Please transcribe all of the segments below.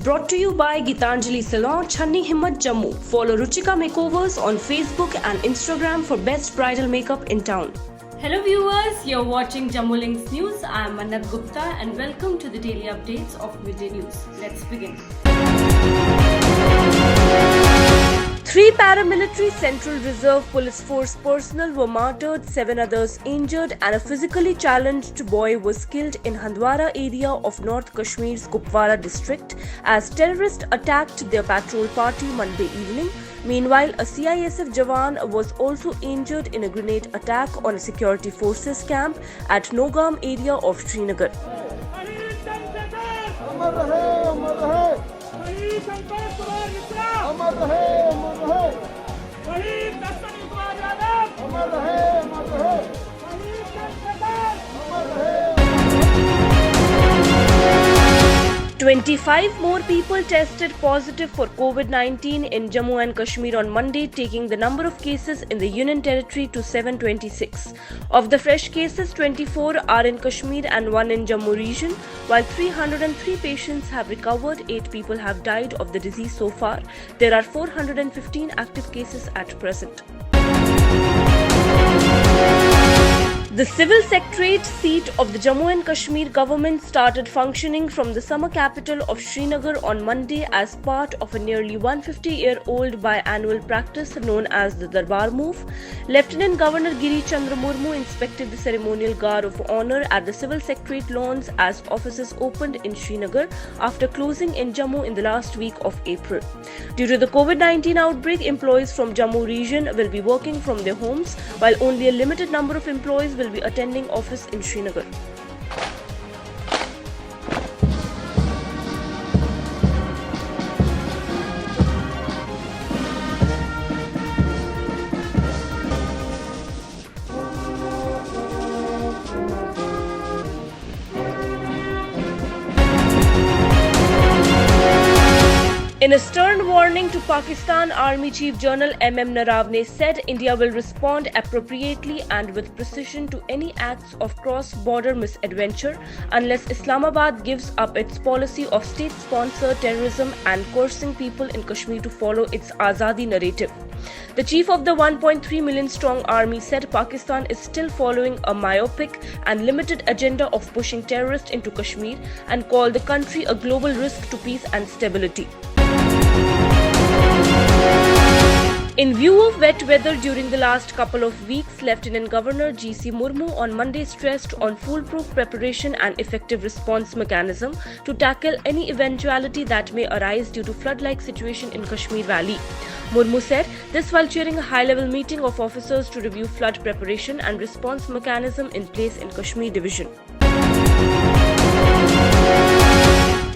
brought to you by Gitanjali Salon, Channi Himmat, Jammu. Follow Ruchika Makeovers on Facebook and Instagram for best bridal makeup in town. Hello viewers, you're watching Jammu Links News. I am Mannat Gupta and welcome to the daily updates of Midday News. Let's begin. 3 paramilitary Central Reserve Police Force personnel were martyred, 7 others injured, and a physically challenged boy was killed in Handwara area of North Kashmir's Kupwara district as terrorists attacked their patrol party Monday evening. Meanwhile, a CISF Jawan was also injured in a grenade attack on a security forces camp at Nogam area of Srinagar. अमर रहे अमर रहे शहीद दर्शन कुमार यादव अमर रहे अमर रहे शहीद सरदार अमर रहे 25 more people tested positive for COVID-19 in Jammu and Kashmir on Monday, taking the number of cases in the Union Territory to 726. Of the fresh cases, 24 are in Kashmir and 1 in Jammu region, while 303 patients have recovered. 8 people have died of the disease so far. There are 415 active cases at present. The Civil Secretariat seat of the Jammu and Kashmir government started functioning from the summer capital of Srinagar on Monday as part of a nearly 150-year-old biannual practice known as the Darbar Move. Lieutenant Governor Giri Chandra Murmu inspected the ceremonial guard of honor at the Civil Secretariat lawns as offices opened in Srinagar after closing in Jammu in the last week of April. Due to the COVID-19 outbreak, employees from Jammu region will be working from their homes, while only a limited number of employees will be attending office in Srinagar. In a stern warning to Pakistan, Army Chief General M.M. Naravne said India will respond appropriately and with precision to any acts of cross-border misadventure unless Islamabad gives up its policy of state-sponsored terrorism and coercing people in Kashmir to follow its Azadi narrative. The chief of the 1.3 million strong army said Pakistan is still following a myopic and limited agenda of pushing terrorists into Kashmir and called the country a global risk to peace and stability. In view of wet weather during the last couple of weeks, Lieutenant Governor G.C. Murmu on Monday stressed on foolproof preparation and effective response mechanism to tackle any eventuality that may arise due to flood-like situation in Kashmir Valley. Murmu said this while chairing a high-level meeting of officers to review flood preparation and response mechanism in place in Kashmir Division.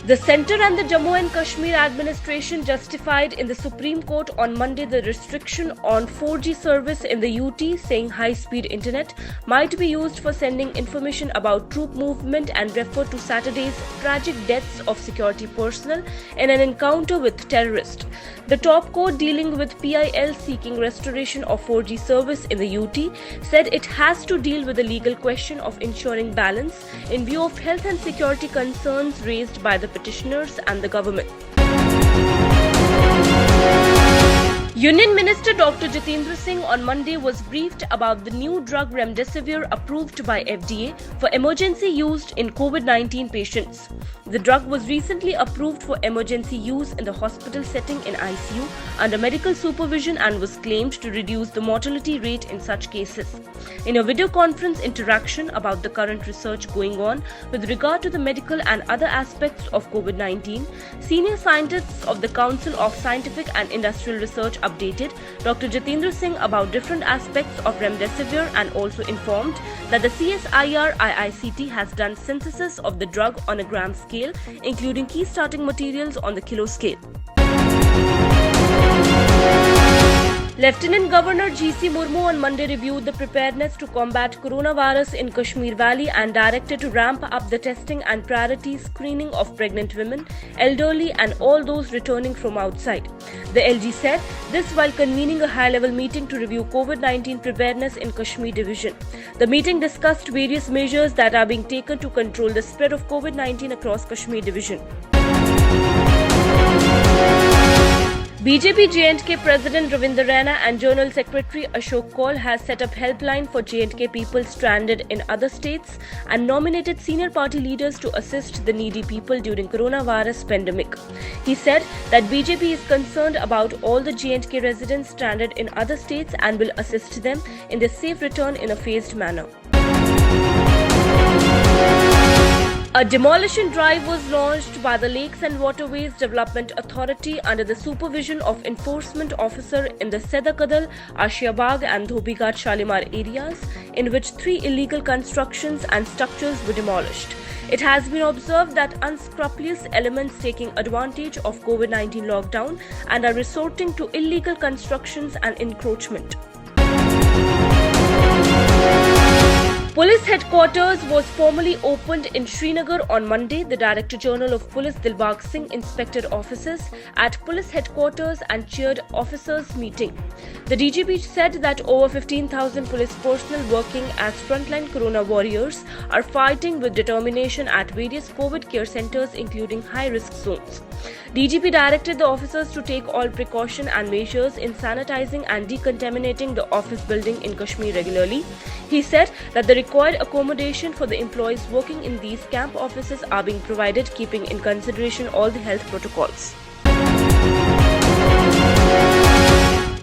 The centre and the Jammu and Kashmir administration justified in the Supreme Court on Monday the restriction on 4G service in the UT, saying high-speed internet might be used for sending information about troop movement and referred to Saturday's tragic deaths of security personnel in an encounter with terrorists. The top court dealing with PIL seeking restoration of 4G service in the UT said it has to deal with the legal question of ensuring balance in view of health and security concerns raised by the petitioners and the government. Union Minister Dr. Jitendra Singh on Monday was briefed about the new drug Remdesivir approved by FDA for emergency use in COVID-19 patients. The drug was recently approved for emergency use in the hospital setting in ICU under medical supervision and was claimed to reduce the mortality rate in such cases. In a video conference interaction about the current research going on with regard to the medical and other aspects of COVID-19, senior scientists of the Council of Scientific and Industrial Research updated Dr. Jitendra Singh about different aspects of Remdesivir and also informed that the CSIR IICT has done synthesis of the drug on a gram scale, including key starting materials on the kilo scale. Lieutenant Governor G.C. Murmu on Monday reviewed the preparedness to combat coronavirus in Kashmir Valley and directed to ramp up the testing and priority screening of pregnant women, elderly and all those returning from outside. The LG said this while convening a high-level meeting to review COVID-19 preparedness in Kashmir Division. The meeting discussed various measures that are being taken to control the spread of COVID-19 across Kashmir Division. BJP J&K President Ravinder Raina and Journal Secretary Ashok Kaul has set up helpline for J&K people stranded in other states and nominated senior party leaders to assist the needy people during coronavirus pandemic. He said that BJP is concerned about all the J&K residents stranded in other states and will assist them in their safe return in a phased manner. A demolition drive was launched by the Lakes and Waterways Development Authority under the supervision of enforcement officer in the Sedakadal, Ashiabag and Dhobighat Shalimar areas, in which 3 illegal constructions and structures were demolished. It has been observed that unscrupulous elements taking advantage of COVID-19 lockdown and are resorting to illegal constructions and encroachment. Police headquarters was formally opened in Srinagar on Monday. The Director General of Police Dilbag Singh inspected offices at police headquarters and chaired officers' meeting. The DGP said that over 15,000 police personnel working as frontline corona warriors are fighting with determination at various COVID care centres including high-risk zones. DGP directed the officers to take all precaution and measures in sanitizing and decontaminating the office building in Kashmir regularly. He said that the required accommodation for the employees working in these camp offices are being provided, keeping in consideration all the health protocols.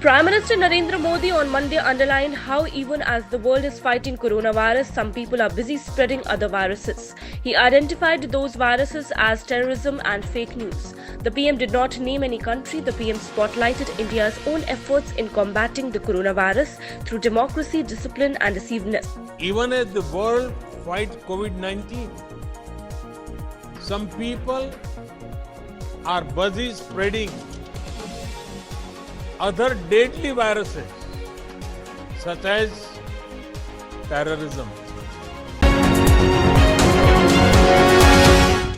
Prime Minister Narendra Modi on Monday underlined how even as the world is fighting coronavirus, some people are busy spreading other viruses. He identified those viruses as terrorism and fake news. The PM did not name any country. The PM spotlighted India's own efforts in combating the coronavirus through democracy, discipline and decisiveness. Even as the world fights COVID-19, some people are busy spreading other deadly viruses such as terrorism.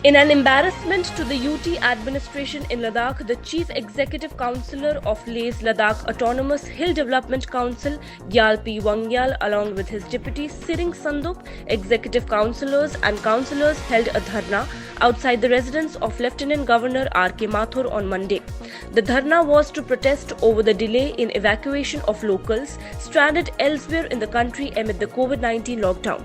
In an embarrassment to the UT administration in Ladakh, the Chief Executive Councillor of Leh's Ladakh Autonomous Hill Development Council, Gyal P. Wangyal, along with his deputy Siring Sandup, executive councillors and councillors held a dharna outside the residence of Lieutenant Governor R.K. Mathur on Monday. The dharna was to protest over the delay in evacuation of locals stranded elsewhere in the country amid the COVID-19 lockdown.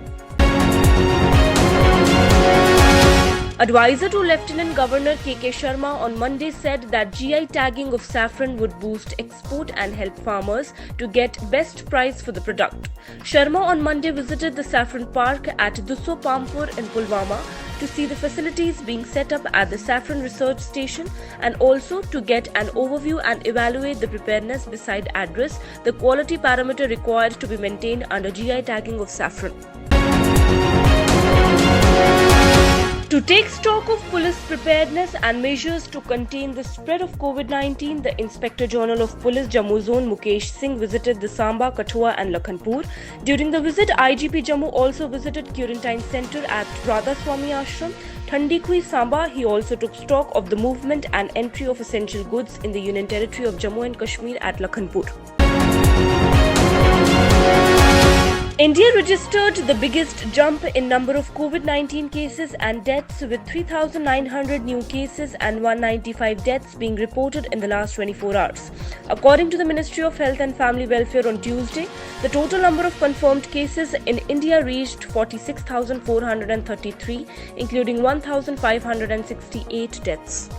Advisor to Lieutenant Governor K.K. Sharma on Monday said that GI tagging of saffron would boost export and help farmers to get best price for the product. Sharma on Monday visited the saffron park at Dusso Pampur in Pulwama to see the facilities being set up at the Saffron Research Station and also to get an overview and evaluate the preparedness beside address the quality parameter required to be maintained under GI tagging of saffron. To take stock of police preparedness and measures to contain the spread of COVID-19, the Inspector General of Police Jammu Zone Mukesh Singh visited the Samba, Kathua and Lakhanpur. During the visit, IGP Jammu also visited Quarantine Centre at Radha Swami Ashram, Thandikhui, Samba. He also took stock of the movement and entry of essential goods in the Union Territory of Jammu and Kashmir at Lakhanpur. India registered the biggest jump in number of COVID-19 cases and deaths with 3,900 new cases and 195 deaths being reported in the last 24 hours. According to the Ministry of Health and Family Welfare on Tuesday, the total number of confirmed cases in India reached 46,433, including 1,568 deaths.